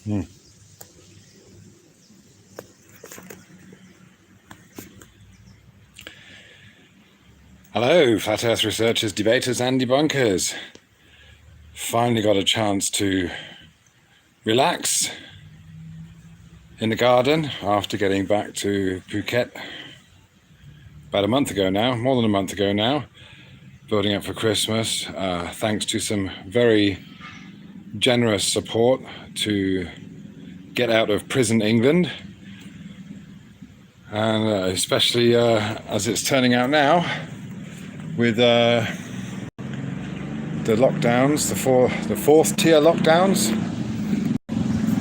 Hmm. Hello, Flat Earth researchers, debaters, and debunkers. Finally got a chance to relax in the garden after getting back to Phuket about a month ago now, more than a month ago now, building up for Christmas, thanks to some very generous support to get out of prison England. And especially as it's turning out now with the lockdowns, the fourth tier lockdowns.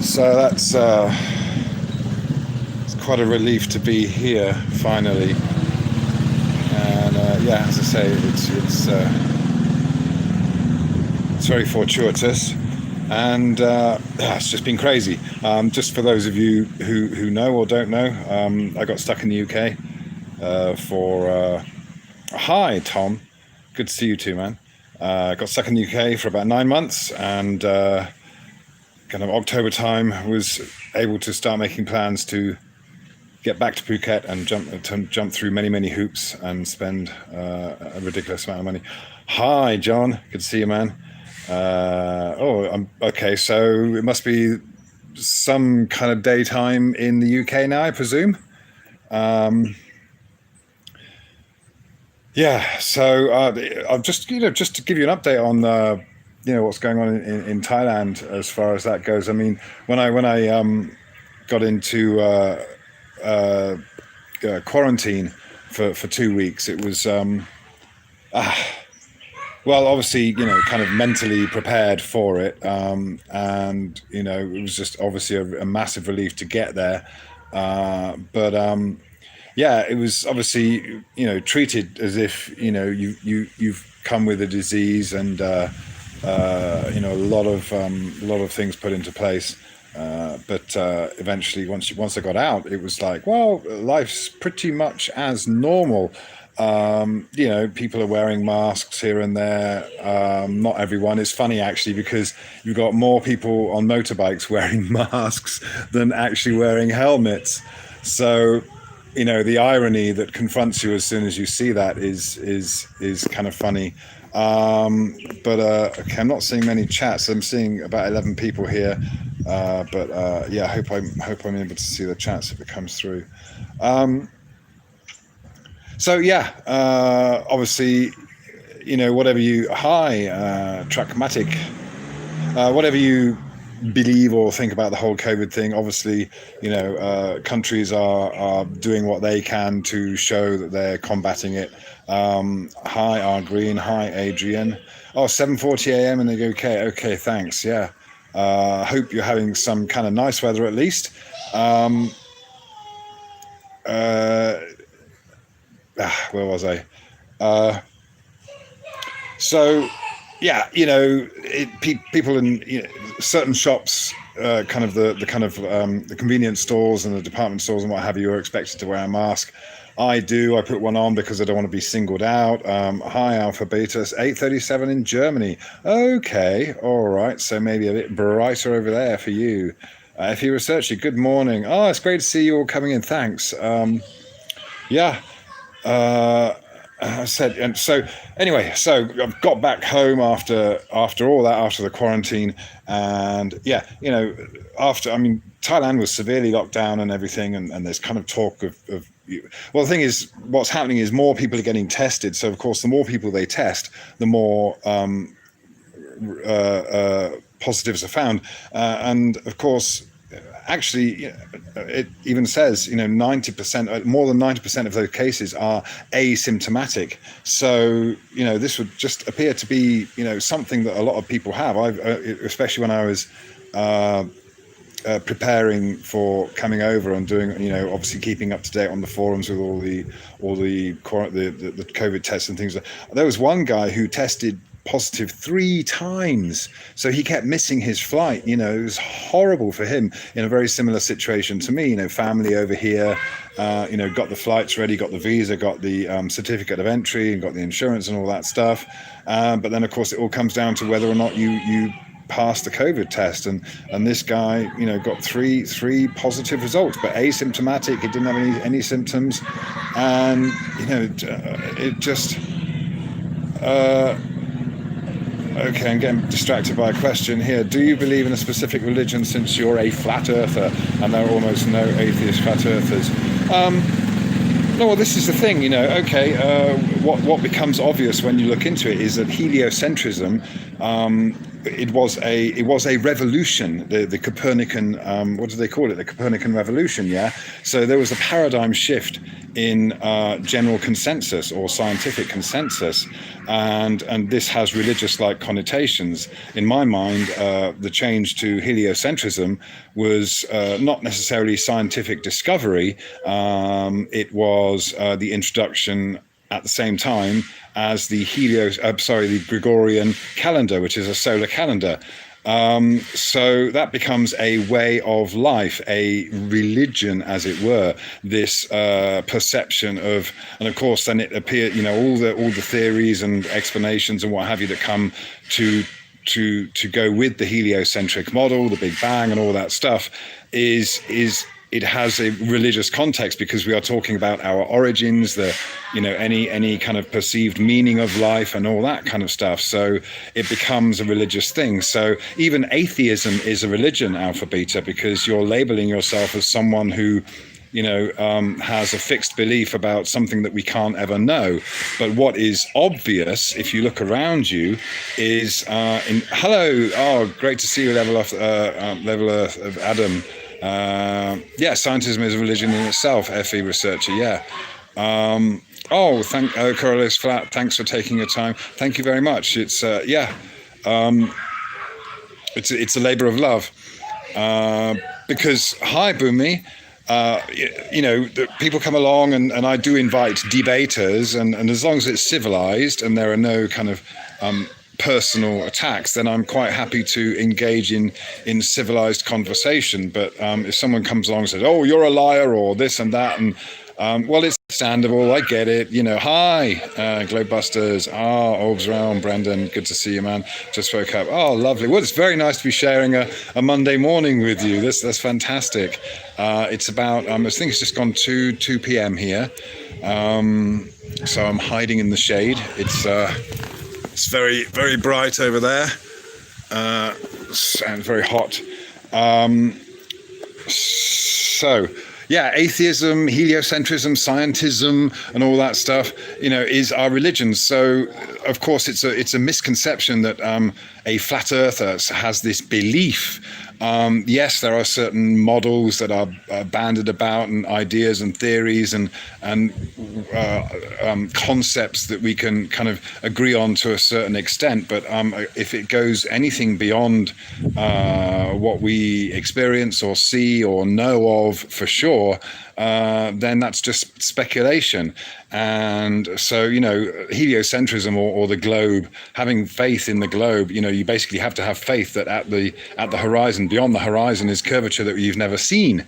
So that's it's quite a relief to be here finally. And yeah, as I say, it's very fortuitous, and it's just been crazy. Just for those of you who know or don't know, I got stuck in the UK for hi Tom, good to see you too, man. Got stuck in the UK for about 9 months, and kind of October time was able to start making plans to get back to Phuket and jump through many hoops and spend a ridiculous amount of money. Hi John, good to see you, man. Okay, so it must be some kind of daytime in the UK now, I presume. Yeah, so I'll just to give you an update on what's going on in Thailand as far as that goes. I mean, when I got into quarantine for 2 weeks, it was well, obviously, kind of mentally prepared for it, and it was just obviously a massive relief to get there, but yeah, it was obviously treated as if you've come with a disease, and a lot of things put into place. But eventually, once I got out, it was like, well, life's pretty much as normal. People are wearing masks here and there. Not everyone. It's funny actually, because you've got more people on motorbikes wearing masks than actually wearing helmets. So the irony that confronts you as soon as you see that is kind of funny. But okay, I'm not seeing many chats. I'm seeing about 11 people here, but yeah, I hope I'm able to see the chats if it comes through. So yeah, obviously, whatever you Trackmatic, whatever you believe or think about the whole COVID thing, obviously, countries are doing what they can to show that they're combating it. Hi, R Green. Hi, Adrian. Oh, 7:40 a.m. in the UK. Okay, thanks. Yeah. Hope you're having some kind of nice weather at least. Where was I? So yeah, people in certain shops, kind of the convenience stores and the department stores and what have you, are expected to wear a mask. I do. I put one on because I don't want to be singled out. Hi, Alpha Beta. 8:37 in Germany. Okay, all right. So maybe a bit brighter over there for you. If you researcher, good morning. Oh, it's great to see you all coming in. Thanks. Yeah. I said, and so anyway, so I've got back home after all that, after the quarantine, and yeah, Thailand was severely locked down and everything, and there's kind of talk of well, the thing is, what's happening is more people are getting tested. So of course, the more people they test, the more positives are found, and of course, actually, it even says 90%, more than 90% of those cases are asymptomatic. So this would just appear to be something that a lot of people have. Especially when I was preparing for coming over and doing, obviously keeping up to date on the forums with all the COVID tests and things. There was one guy who tested positive 3 times, so he kept missing his flight. It was horrible for him, in a very similar situation to me. Family over here, got the flights ready, got the visa, got the certificate of entry, and got the insurance and all that stuff. But then, of course, it all comes down to whether or not you passed the COVID test, and this guy, got three positive results, but asymptomatic. He didn't have any symptoms, and it just. Okay, I'm getting distracted by a question here. Do you believe in a specific religion, since you're a flat earther and there are almost no atheist flat earthers? No, well, this is the thing, what becomes obvious when you look into it is that heliocentrism, it was a revolution, the Copernican, what do they call it? The Copernican revolution, yeah? So there was a paradigm shift in general consensus or scientific consensus, and this has religious-like connotations. In my mind, the change to heliocentrism was not necessarily scientific discovery. It was the introduction at the same time as the Gregorian calendar, which is a solar calendar. So that becomes a way of life, a religion, as it were. This perception of, and of course, then it appeared, all the theories and explanations and what have you that come to go with the heliocentric model, the Big Bang, and all that stuff, is it has a religious context, because we are talking about our origins, any kind of perceived meaning of life and all that kind of stuff. So it becomes a religious thing. So even atheism is a religion, Alpha Beta, because you're labeling yourself as someone who has a fixed belief about something that we can't ever know. But what is obvious, if you look around you, is great to see you, Level Earth of Adam. Scientism is a religion in itself, FE researcher, yeah. Coriolis Flat, thanks for taking your time. Thank you very much. It's a labor of love. Because, hi, Boomy, people come along and I do invite debaters, and as long as it's civilized and there are no kind of personal attacks, then I'm quite happy to engage in civilized conversation. But if someone comes along and says, "Oh, you're a liar," or this and that, and well, it's understandable. I get it. Hi, Globebusters. Orbs Realm, Brendan. Good to see you, man. Just woke up. Oh, lovely. Well, it's very nice to be sharing a Monday morning with you. That's fantastic. It's about, I think it's just gone 2 p.m. here. So I'm hiding in the shade. It's very, very bright over there, and very hot. Atheism, heliocentrism, scientism, and all that stuff, is our religion. So, of course, it's a misconception that a flat earther has this belief. Yes, there are certain models that are bandied about, and ideas and theories and concepts that we can kind of agree on to a certain extent. But if it goes anything beyond what we experience or see or know of for sure, then that's just speculation. And so, heliocentrism or the globe, having faith in the globe, you basically have to have faith that at the horizon, beyond the horizon, is curvature that you've never seen.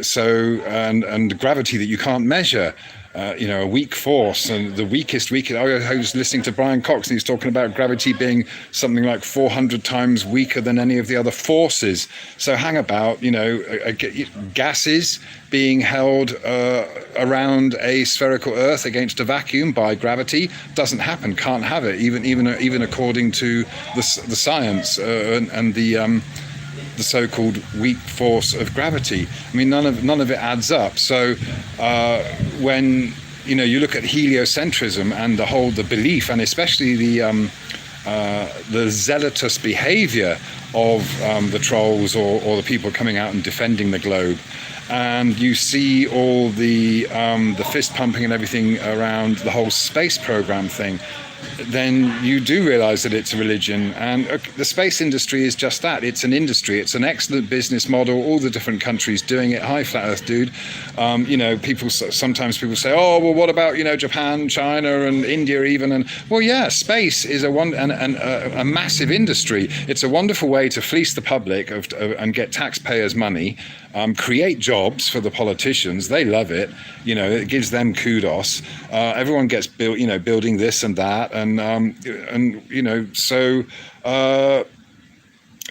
So, and gravity that you can't measure. A weak force, and the weakest. I was listening to Brian Cox, and he's talking about gravity being something like 400 times weaker than any of the other forces. So hang about, gases being held around a spherical Earth against a vacuum by gravity doesn't happen. Can't have it, even according to the science and the so-called weak force of gravity. I mean, none of it adds up. So when you look at heliocentrism and the belief, and especially the zealotous behavior of the trolls or the people coming out and defending the globe, and you see all the fist pumping and everything around the whole space program thing, then you do realize that it's a religion. And the space industry is just that. It's an industry. It's an excellent business model. All the different countries doing it. Hi, Flat Earth Dude. Sometimes people say, oh, well, what about, Japan, China, and India even? And well, yeah, space is a massive industry. It's a wonderful way to fleece the public and get taxpayers' money. Create jobs for the politicians. They love it. It gives them kudos. Everyone gets building this and that, and so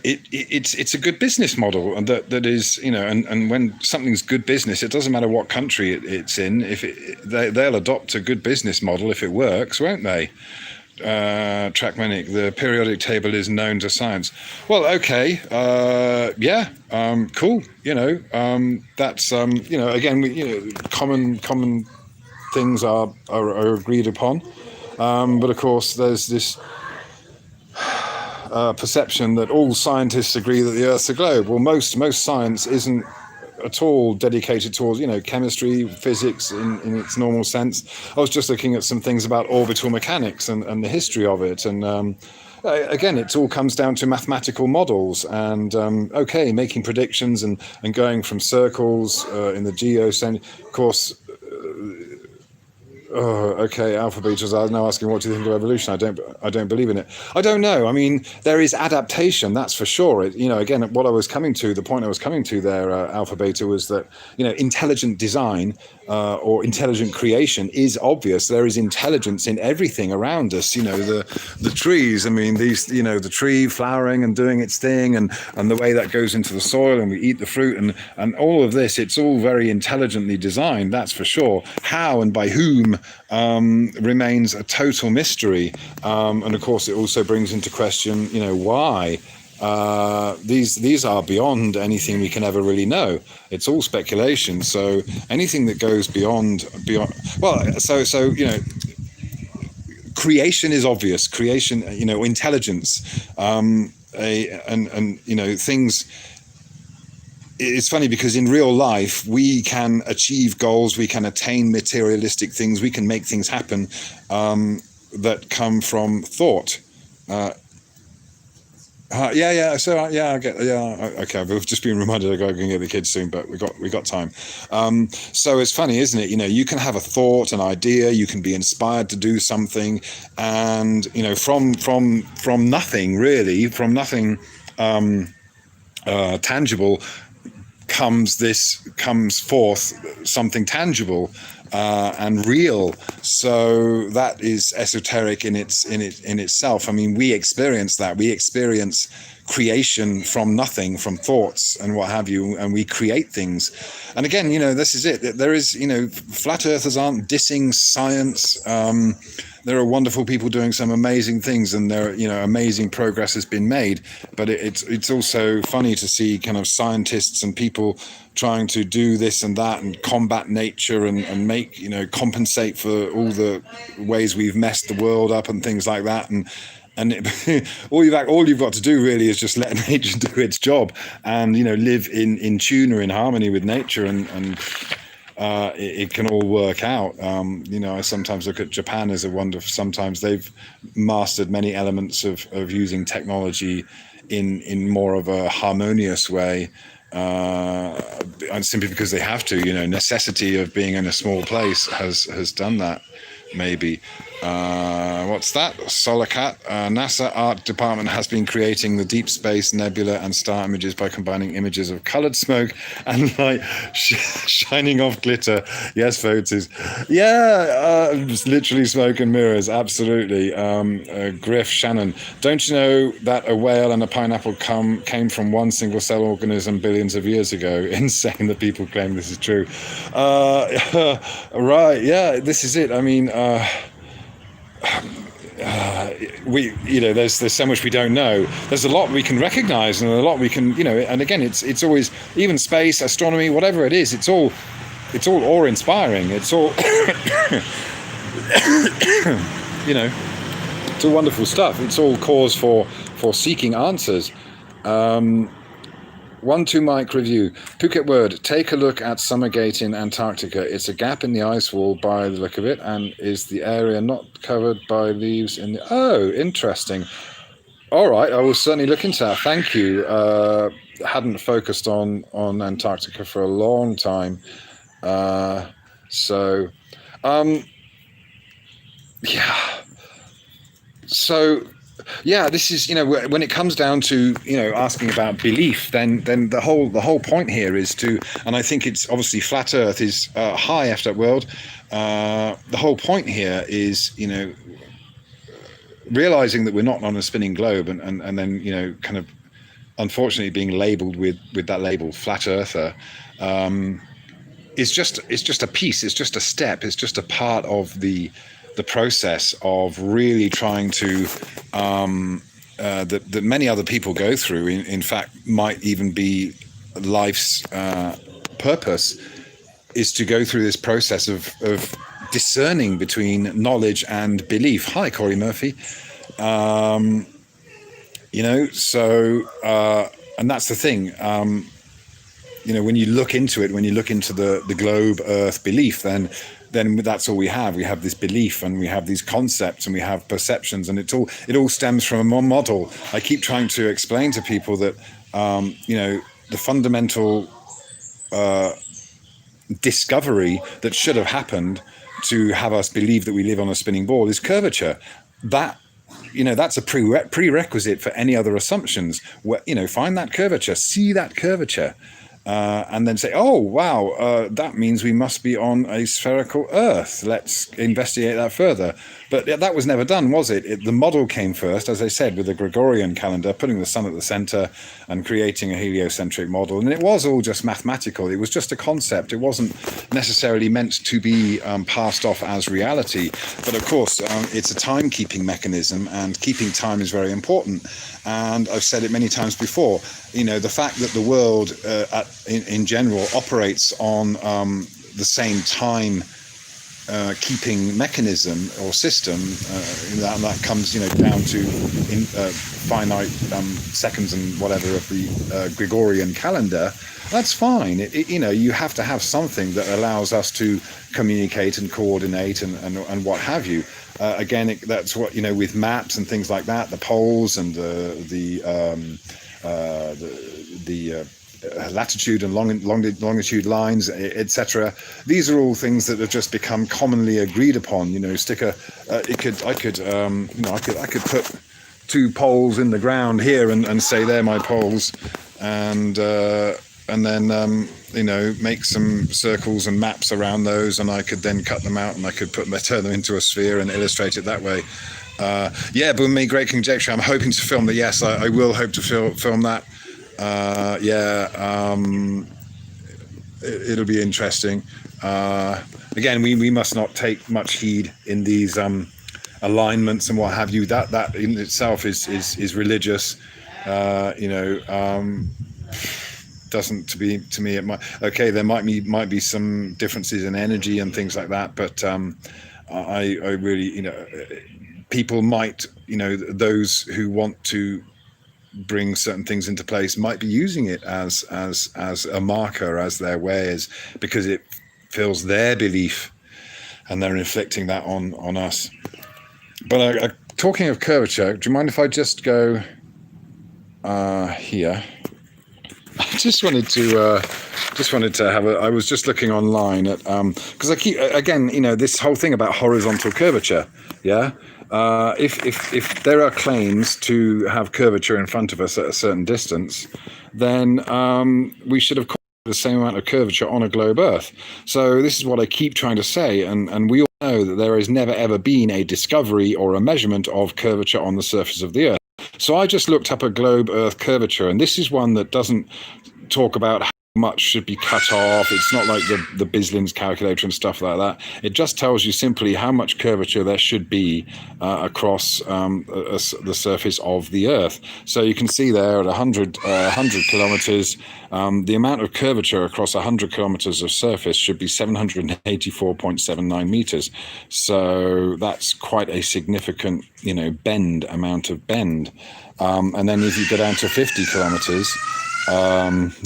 it's a good business model, and that is, and when something's good business, it doesn't matter what country it's in. If they'll adopt a good business model if it works, won't they? Trackmanic, the periodic table is known to science. Well, okay, yeah, cool. That's again, common things are agreed upon, but of course, there's this perception that all scientists agree that the Earth's a globe. Well, most science isn't at all dedicated towards chemistry, physics in its normal sense. I was just looking at some things about orbital mechanics and the history of it, and again, it all comes down to mathematical models and making predictions and going from circles in the geocentr. Of course. Oh, okay, alpha betas are now asking, what do you think of evolution? I don't believe in it. I don't know. I mean, there is adaptation, that's for sure. Again, the point I was coming to there, alpha beta, was that, intelligent design or intelligent creation is obvious. There is intelligence in everything around us. The trees, I mean, the tree flowering and doing its thing, and the way that goes into the soil, and we eat the fruit, and all of this, it's all very intelligently designed, that's for sure. How and by whom remains a total mystery, and of course it also brings into question why. These are beyond anything we can ever really know. It's all speculation, so anything that goes beyond well, so creation is obvious. Creation, intelligence, things. It's funny because in real life we can achieve goals, we can attain materialistic things, we can make things happen that come from thought. I get. Okay, we've just been reminded I got to go and get the kids soon, but we got time. So it's funny, isn't it? You can have a thought, an idea, you can be inspired to do something, and from nothing really, from nothing tangible, comes forth something tangible and real. So that is esoteric in itself. I mean, we experience that. We experience creation from nothing, from thoughts and what have you, and we create things. And again, this is it. There is, flat earthers aren't dissing science. There are wonderful people doing some amazing things, and there, amazing progress has been made. But it's also funny to see kind of scientists and people trying to do this and that and combat nature and make, compensate for all the ways we've messed the world up and things like that. And all you've got to do really is just let nature do its job and, live in tune or in harmony with nature, and it can all work out. I sometimes look at Japan as a wonder. Sometimes they've mastered many elements of using technology in more of a harmonious way, and simply because they have to. Necessity of being in a small place has done that. Maybe. What's that? Solarcat. NASA art department has been creating the deep space nebula and star images by combining images of colored smoke and light shining off glitter. Yes, photos. Yeah, literally smoke and mirrors. Absolutely. Griff Shannon. Don't you know that a whale and a pineapple came from one single cell organism billions of years ago? Insane that people claim this is true. Right. Yeah, this is it. I mean, there's so much we don't know. There's a lot we can recognize and a lot we can, and again, it's always, even space, astronomy, whatever it is, it's all awe-inspiring. It's all it's all wonderful stuff. It's all cause for seeking answers. 1-2 Mike review. Phuket Word. Take a look at Summergate in Antarctica. It's a gap in the ice wall by the look of it, and is the area not covered by leaves in the... Oh, interesting. All right, I will certainly look into that. Thank you. Hadn't focused on Antarctica for a long time. Yeah. So... Yeah, this is, when it comes down to, asking about belief, then the whole point here is to, and I think it's obviously flat Earth is hi F that world. The whole point here is, realizing that we're not on a spinning globe, and then, kind of unfortunately being labelled with that label, flat earther, it's just a piece. It's just a step. It's just a part of the process of really trying to that many other people go through. In fact, might even be life's purpose is to go through this process of discerning between knowledge and belief. Hi, Corey Murphy. So and that's the thing. When you look into it, when you look into the globe Earth belief, then that's all we have. We have this belief, and we have these concepts, and we have perceptions, and it all stems from a model. I keep trying to explain to people that the fundamental discovery that should have happened to have us believe that we live on a spinning ball is curvature. That's a prerequisite for any other assumptions. Find that curvature, see that curvature. And then say, oh, wow, that means we must be on a spherical Earth. Let's investigate that further. But that was never done, was it? The model came first, as I said, with the Gregorian calendar, putting the sun at the center and creating a heliocentric model. And it was all just mathematical. It was just a concept. It wasn't necessarily meant to be passed off as reality. But of course, it's a timekeeping mechanism, and keeping time is very important. And I've said it many times before, the fact that the world in general operates on the same time keeping mechanism or system, that comes down to finite seconds and whatever of the Gregorian calendar. That's fine. You have to have something that allows us to communicate and coordinate and what have you. Again, that's what with maps and things like that, the poles and the latitude and longitude lines, etc. These are all things that have just become commonly agreed upon. I could put two poles in the ground here and say they're my poles, and then make some circles and maps around those, and I could then cut them out and I could turn them into a sphere and illustrate it that way. But great conjecture. I'm hoping to film that. Yes, I will hope to film that. It'll be interesting. Again, we must not take much heed in these alignments and what have you. That in itself is religious. Doesn't to me it might. Okay, there might be some differences in energy and things like that, but I really people might those who want to bring certain things into place might be using it as a marker, as their ways, because it fills their belief, and they're inflicting that on us. But talking of curvature, do you mind if I just go here? I just wanted to have I was just looking online at because I keep again this whole thing about horizontal curvature. If there are claims to have curvature in front of us at a certain distance, then we should have the same amount of curvature on a globe Earth. So this is what I keep trying to say, and we all know that there has never ever been a discovery or a measurement of curvature on the surface of the Earth. So I just looked up a globe Earth curvature, and this is one that doesn't talk about how much should be cut off. It's not like the Bislin's calculator and stuff like that. It just tells you simply how much curvature there should be across the surface of the Earth. So you can see there at 100 kilometers, the amount of curvature across 100 kilometers of surface should be 784.79 meters. So that's quite a significant, amount of bend. And then if you go down to 50 kilometers,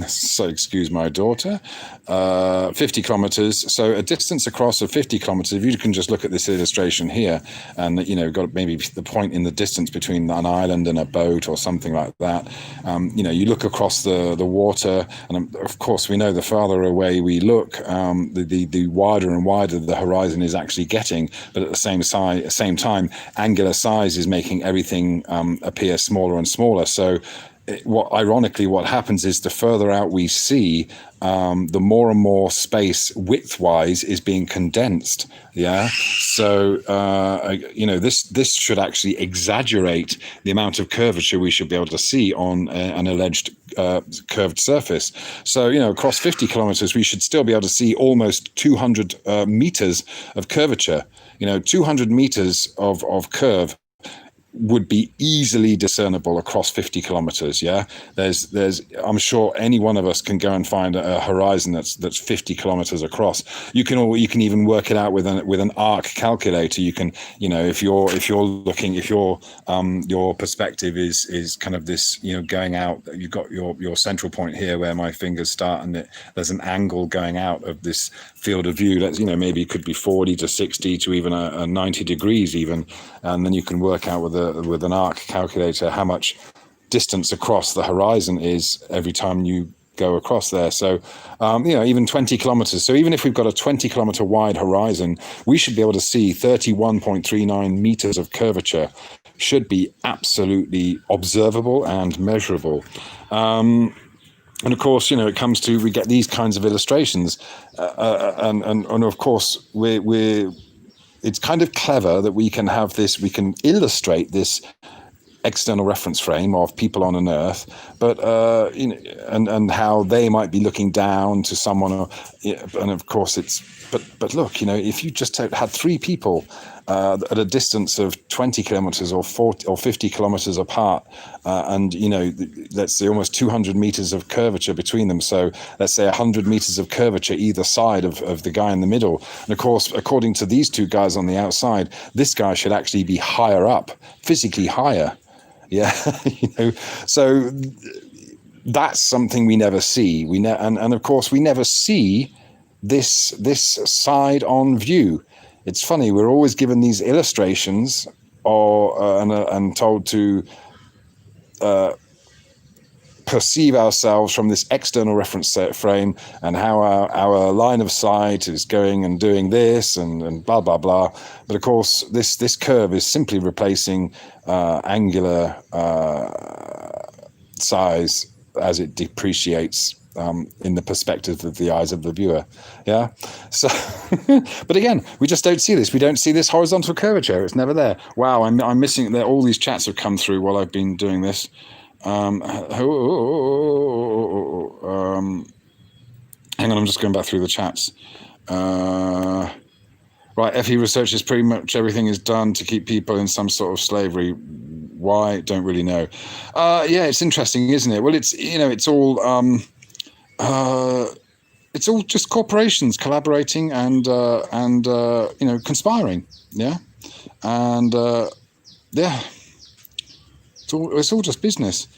so excuse my daughter, 50 kilometers. So a distance across of 50 kilometers, if you can just look at this illustration here, and got maybe the point in the distance between an island and a boat or something like that. You look across the water, and of course we know the farther away we look, the wider and wider the horizon is actually getting. But at the same time, angular size is making everything appear smaller and smaller. So what happens is the further out we see, the more and more space width-wise is being condensed. Yeah, so this should actually exaggerate the amount of curvature we should be able to see on an alleged curved surface. So across 50 kilometers, we should still be able to see almost 200 meters of curvature. 200 meters of curve would be easily discernible across 50 kilometers. Yeah, there's I'm sure any one of us can go and find a horizon that's 50 kilometers across. You can even work it out with an arc calculator. You can, if you're looking, if your perspective is kind of this, going out, you've got your central point here where my fingers start, and there's an angle going out of this field of view. That's, maybe it could be 40 to 60 to even a 90 degrees even, and then you can work out with an arc calculator how much distance across the horizon is every time you go across there. So even 20 kilometers. So even if we've got a 20 kilometer wide horizon, we should be able to see 31.39 meters of curvature. Should be absolutely observable and measurable. And of course, it comes to, we get these kinds of illustrations, and of course it's kind of clever that we can have this, we can illustrate this external reference frame of people on an Earth, but and how they might be looking down to someone, and of course but look, if you just had three people at a distance of 20 kilometers or 40 or 50 kilometers apart, and let's say almost 200 meters of curvature between them, so let's say 100 meters of curvature either side of the guy in the middle, and of course according to these two guys on the outside, this guy should actually be higher up, physically higher. Yeah. So that's something we never see. And of course we never see this side on view. It's funny, we're always given these illustrations and told to perceive ourselves from this external reference frame, and how our line of sight is going and doing this and blah blah blah. But of course this curve is simply replacing angular size as it depreciates in the perspective of the eyes of the viewer. Yeah. So, but again, we just don't see this. We don't see this horizontal curvature. It's never there. Wow, I'm missing there. All these chats have come through while I've been doing this. Hang on, I'm just going back through the chats. Right, FE researches pretty much everything is done to keep people in some sort of slavery. Why? Don't really know. Yeah, it's interesting, isn't it? Well, it's it's all just corporations collaborating and conspiring. Yeah, and yeah. It's all just business.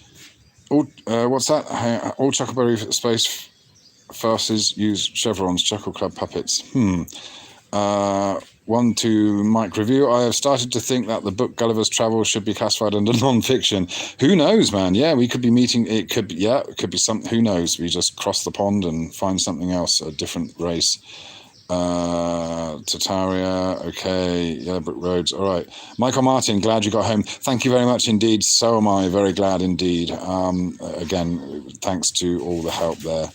What's that? All Chuckleberry space farces use chevrons, Chuckle Club puppets. 1 to Mike review. I have started to think that the book Gulliver's Travels should be classified under non-fiction. Who knows, man? Yeah, we could be meeting. It could be something. Who knows? We just cross the pond and find something else, a different race. Tataria, okay, Yellow Brick Roads, all right. Michael Martin, glad you got home. Thank you very much indeed. So am I, very glad indeed. Again, thanks to all the help there.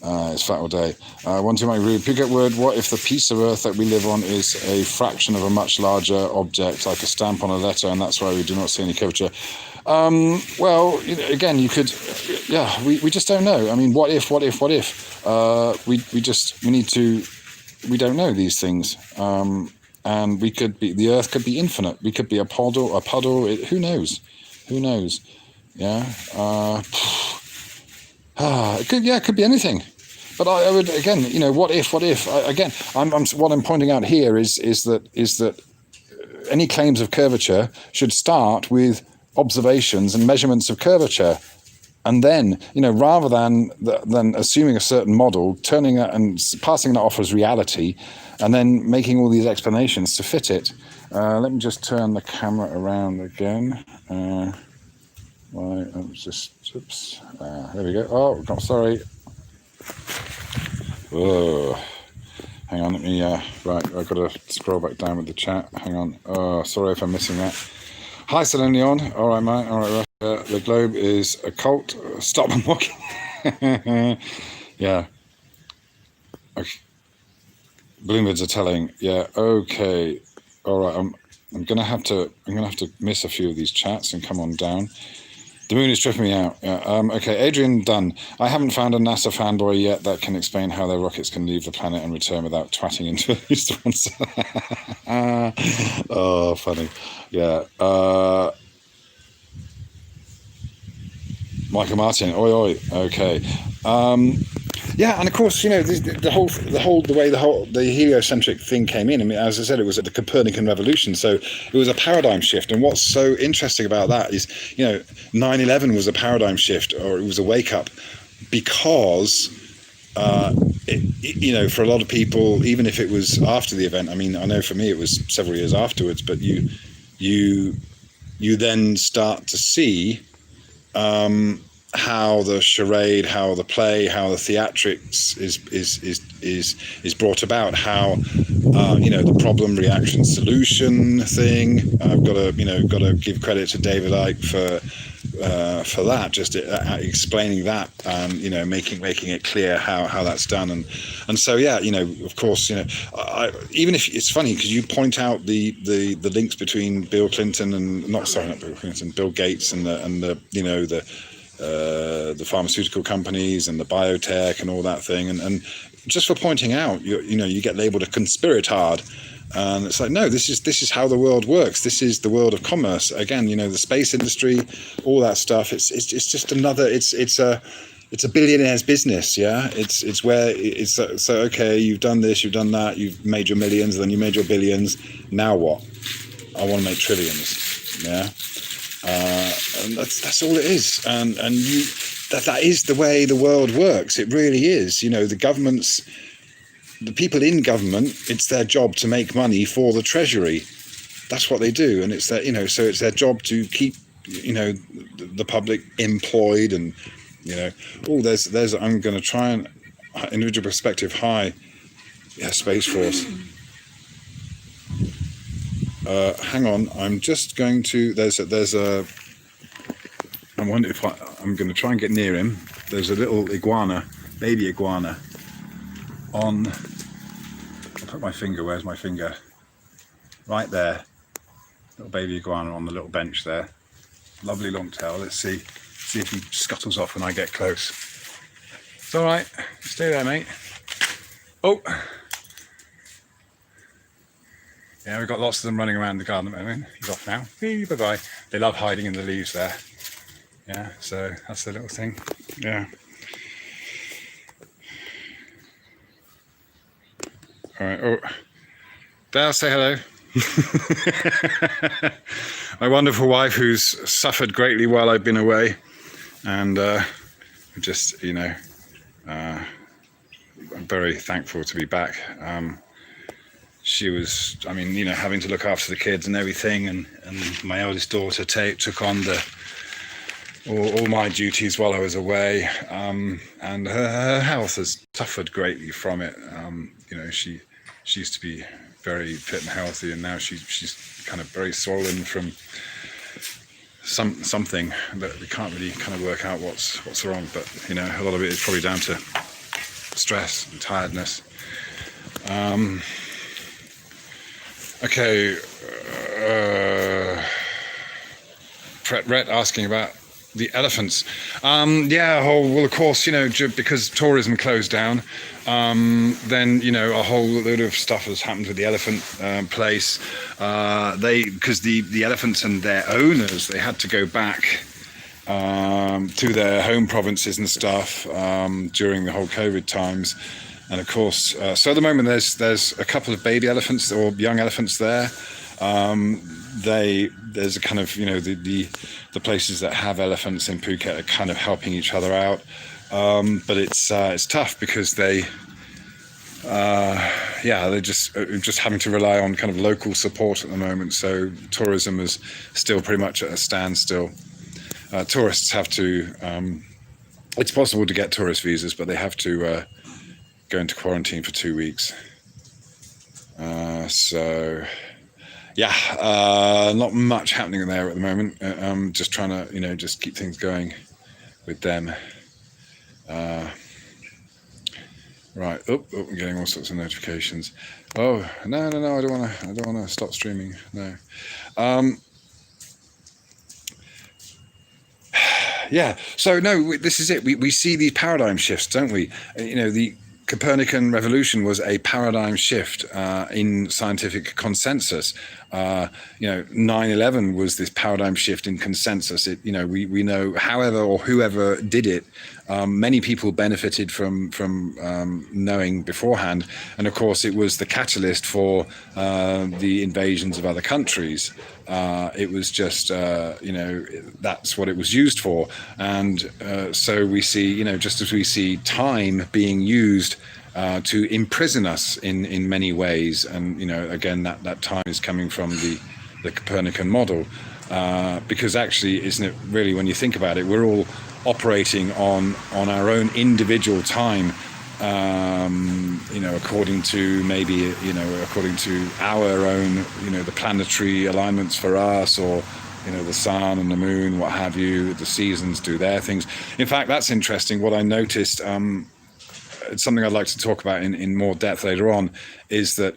It's fat all day. 1 to Mike Rude. Pick up word. What if the piece of Earth that we live on is a fraction of a much larger object, like a stamp on a letter, and that's why we do not see any curvature? Well, again, you could, yeah. We just don't know. I mean, what if? We don't know these things, and the Earth could be infinite. We could be a puddle. Who knows? Yeah. It could be anything. But I would, again, what if? Again, what I'm pointing out here is that any claims of curvature should start with observations and measurements of curvature. And then, rather than assuming a certain model, turning that and passing that off as reality, and then making all these explanations to fit it. Let me just turn the camera around again. Oops. There we go. Oh, God, sorry. Oh, hang on. Let me. Right, I've got to scroll back down with the chat. Hang on. Oh, sorry if I'm missing that. Hi, Celine Leon. All right, mate. All right. The globe is a cult. Stop mocking. Yeah. Okay. Bloombergs are telling. Yeah. Okay. All right. I'm gonna have to miss a few of these chats and come on down. The moon is tripping me out. Yeah. Okay. Adrian Dunn. I haven't found a NASA fanboy yet that can explain how their rockets can leave the planet and return without twatting into at least once. Oh, funny. Yeah. Michael Martin, oi oi. Okay, yeah, and of course, the way the heliocentric thing came in. I mean, as I said, it was at the Copernican revolution, so it was a paradigm shift. And what's so interesting about that is, 9/11 was a paradigm shift, or it was a wake up, because for a lot of people, even if it was after the event. I mean, I know for me it was several years afterwards, but you then start to see how the charade, how the play, how the theatrics is brought about, how the problem, reaction, solution thing. I've got to give credit to David Icke for that, just explaining that, and making it clear how that's done, and so of course, even if it's funny because you point out the links between Bill Clinton and not Bill Clinton, Bill Gates and the pharmaceutical companies and the biotech and all that thing, and just for pointing out, you get labeled a conspiratard. And it's like, no, this is how the world works. This is the world of commerce. Again, the space industry, all that stuff. It's just another. It's a billionaire's business. Yeah, it's where it's so okay. You've done this, you've done that, you've made your millions, then you made your billions. Now what? I want to make trillions. Yeah, and that's all it is. And that is the way the world works. It really is. The people in government, it's their job to make money for the treasury. That's what they do, and it's their so it's their job to keep the public employed, and there's I'm going to try and individual perspective. Hi, yeah, Space Force. Hang on, I'm just going to. There's a. I wonder if I'm going to try and get near him. There's a little iguana, baby iguana. I'll put my finger, where's my finger? Right there. Little baby iguana on the little bench there. Lovely long tail. Let's see if he scuttles off when I get close. It's all right. Stay there, mate. Oh. Yeah, we've got lots of them running around the garden at the moment. He's off now. Bye-bye. They love hiding in the leaves there. Yeah, so that's the little thing. Yeah. All right. Oh, Dale, say hello. My wonderful wife, who's suffered greatly while I've been away, and just I'm very thankful to be back. She was, having to look after the kids and everything, and my eldest daughter took on all my duties while I was away, and her health has suffered greatly from it. She used to be very fit and healthy, and now she's kind of very swollen from something that we can't really kind of work out what's wrong. But a lot of it is probably down to stress and tiredness. Okay, Rhett asking about the elephants. Well, of course, because tourism closed down, then a whole load of stuff has happened with the elephant place. Because the elephants and their owners, they had to go back to their home provinces and stuff during the whole COVID times. And of course, so at the moment there's a couple of baby elephants or young elephants there. There's a kind of the places that have elephants in Phuket are kind of helping each other out, but it's tough because they're just having to rely on kind of local support at the moment. So tourism is still pretty much at a standstill. Tourists have to. It's possible to get tourist visas, but they have to go into quarantine for 2 weeks. Yeah, not much happening there at the moment. Just trying to, just keep things going with them. Right. Oh, I'm getting all sorts of notifications. Oh, no, no, no! I don't want to stop streaming. No. Yeah. So no, this is it. We see these paradigm shifts, don't we? The Copernican revolution was a paradigm shift in scientific consensus. 9/11 was this paradigm shift in consensus. We know, however or whoever did it, many people benefited from knowing beforehand, and of course it was the catalyst for the invasions of other countries. It was just, that's what it was used for. And so we see, just as we see time being used to imprison us in many ways. And, again, that time is coming from the Copernican model. Because actually, isn't it really, when you think about it, we're all operating on our own individual time, according to maybe, according to our own, the planetary alignments for us, or, the sun and the moon, what have you, the seasons do their things. In fact, that's interesting. What I noticed, it's something I'd like to talk about in more depth later on, is that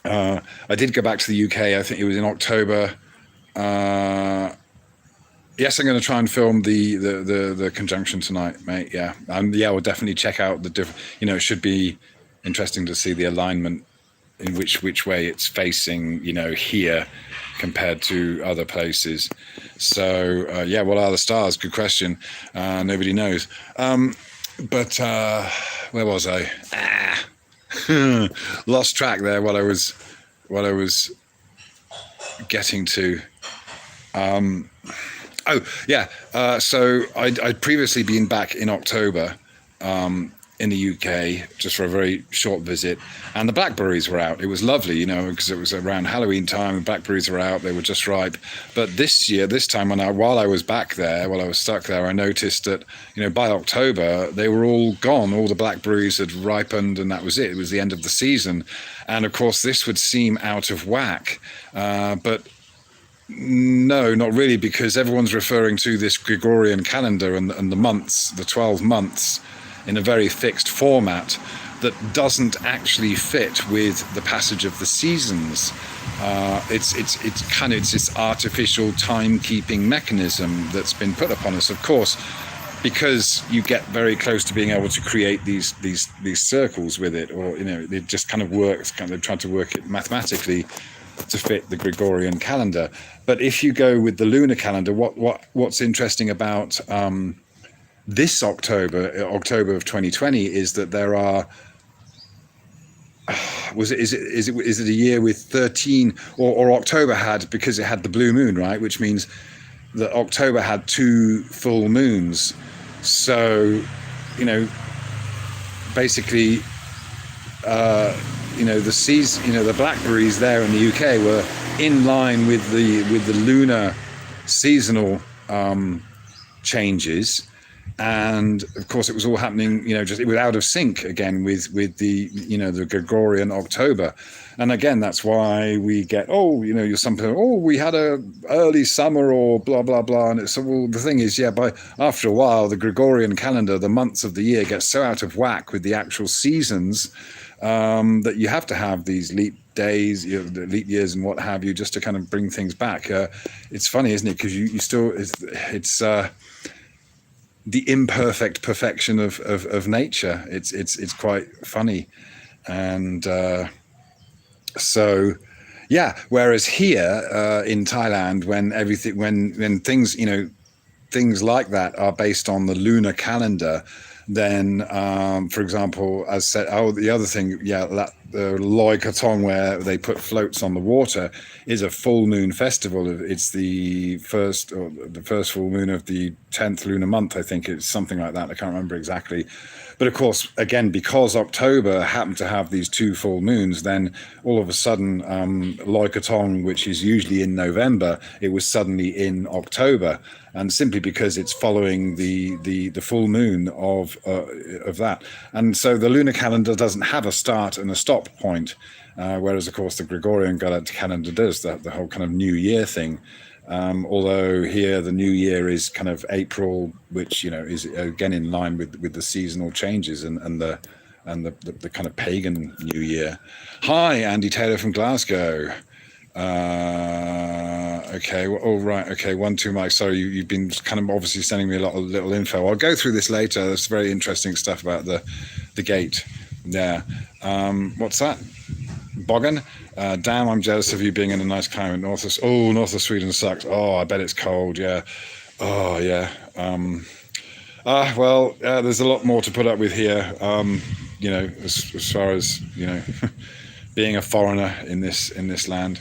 I did go back to the UK. I think it was in October. Yes, I'm going to try and film the conjunction tonight, mate. Yeah, we'll definitely check out the different. It should be interesting to see the alignment in which way it's facing. Here compared to other places. So what are the stars? Good question. Nobody knows. But where was I? Lost track there. What I was getting to. So I'd previously been back in October in the UK just for a very short visit, and the blackberries were out. It was lovely, because it was around Halloween time. The blackberries were out; they were just ripe. But this time, while I was back there, while I was stuck there, I noticed that by October they were all gone. All the blackberries had ripened, and that was it. It was the end of the season, and of course this would seem out of whack, but no, not really, because everyone's referring to this Gregorian calendar and the months, the 12 months, in a very fixed format that doesn't actually fit with the passage of the seasons. It's this artificial timekeeping mechanism that's been put upon us, of course, because you get very close to being able to create these circles with it, or it just kind of works. They've tried to work it mathematically to fit the Gregorian calendar. But if you go with the lunar calendar, what's interesting about this October of 2020 is that there are is it a year with 13, or October had, because it had the blue moon, right, which means that October had 2 full moons. So basically the season, the blackberries there in the UK were in line with the lunar seasonal changes, and of course it was all happening, just it was out of sync again with the the Gregorian October. And again, that's why we get you're something, we had a early summer, or blah blah blah. And it's, well, the thing is, after a while, the Gregorian calendar, the months of the year, gets so out of whack with the actual seasons that you have to have these leap days, the leap years and what have you, just to kind of bring things back. It's funny, isn't it? Because you still, it's the imperfect perfection of nature. It's quite funny. And so whereas here in Thailand, when things things like that are based on the lunar calendar, then for example, as said, the other thing, the Loy Krathong, where they put floats on the water, is a full moon festival. It's the first full moon of the 10th lunar month, I think. It's something like that. I can't remember exactly. But of course, again, because October happened to have these 2 full moons, then all of a sudden, Loy Krathong, which is usually in November, it was suddenly in October. And simply because it's following the full moon of of that. And so the lunar calendar doesn't have a start and a stop point, whereas of course the Gregorian calendar does, the whole kind of New Year thing. Although here the New Year is kind of April, which is again in line with the seasonal changes and the kind of pagan New Year. Hi, Andy Taylor from Glasgow. Okay. Well, right. Okay. 1, 2, Mike. Sorry, you've been kind of obviously sending me a lot of little info. I'll go through this later. There's very interesting stuff about the gate. Yeah. What's that? Boggan? Damn, I'm jealous of you being in a nice climate. North of Sweden sucks. Oh, I bet it's cold. Yeah. Oh, yeah. Well, there's a lot more to put up with here. As far as being a foreigner in this land.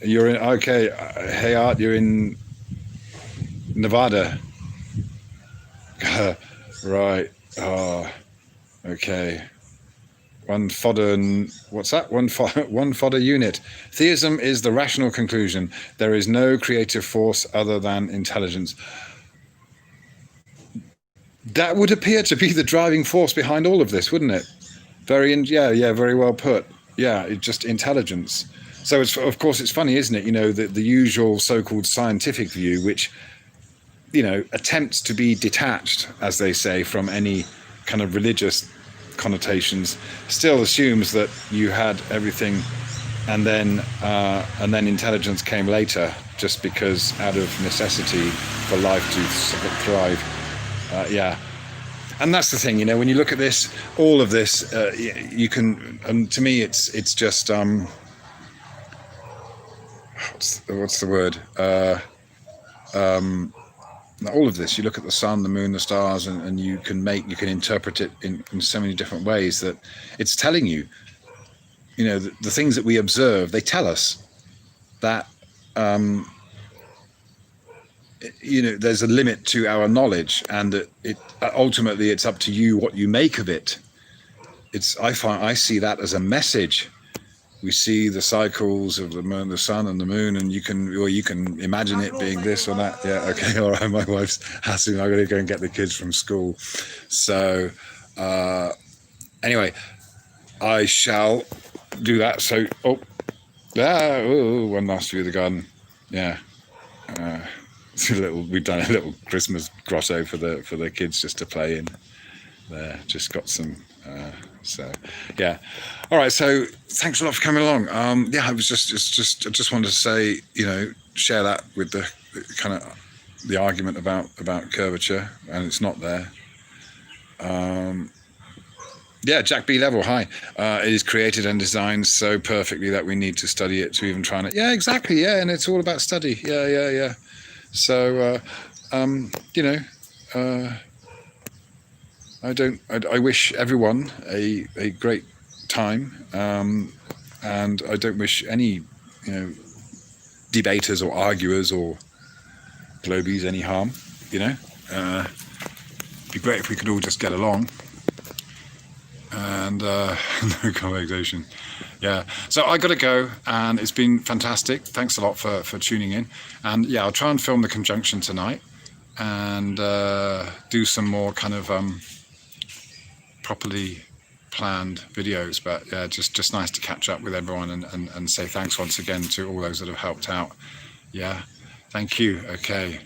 You're in, okay. Hey Art, you're in Nevada. Right. Oh, okay. One fodder. What's that? One fodder unit. Theism is the rational conclusion. There is no creative force other than intelligence. That would appear to be the driving force behind all of this, wouldn't it? Very well put. Yeah, just intelligence. So of course it's funny, isn't it? The usual so-called scientific view, which attempts to be detached, as they say, from any kind of religious connotations, still assumes that you had everything, and then intelligence came later, just because out of necessity for life to thrive. And that's the thing, when you look at this, all of this, you can. To me, it's just what's the word? All of this, you look at the sun, the moon, the stars, and you can interpret it in so many different ways that it's telling you. The things that we observe, they tell us that. There's a limit to our knowledge, and that ultimately it's up to you what you make of it. I see that as a message. We see the cycles of the sun and the moon, and you can imagine it being this or that. Yeah, okay, all right. My wife's asking. I'm going to go and get the kids from school. So anyway, I shall do that. So one last view of the garden. Yeah. We've done a little Christmas grotto for the kids just to play in there. Just got some. So yeah, all right. So thanks a lot for coming along. I was just wanted to say, share that with the kind of the argument about curvature, and it's not there. Jack B. Level. Hi. It is created and designed so perfectly that we need to study it to even try it. Yeah, exactly. Yeah, and it's all about study. Yeah. So I wish everyone a great time, and I don't wish any debaters or arguers or globies any harm. It'd be great if we could all just get along and no conversation. Yeah, so I got to go, and it's been fantastic. Thanks a lot for tuning in, and I'll try and film the conjunction tonight and do some more kind of properly planned videos, but just nice to catch up with everyone and say thanks once again to all those that have helped out. Thank you. Okay,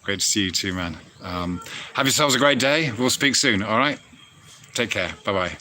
great to see you too, man. Have yourselves a great day. We'll speak soon. All right, take care. Bye bye.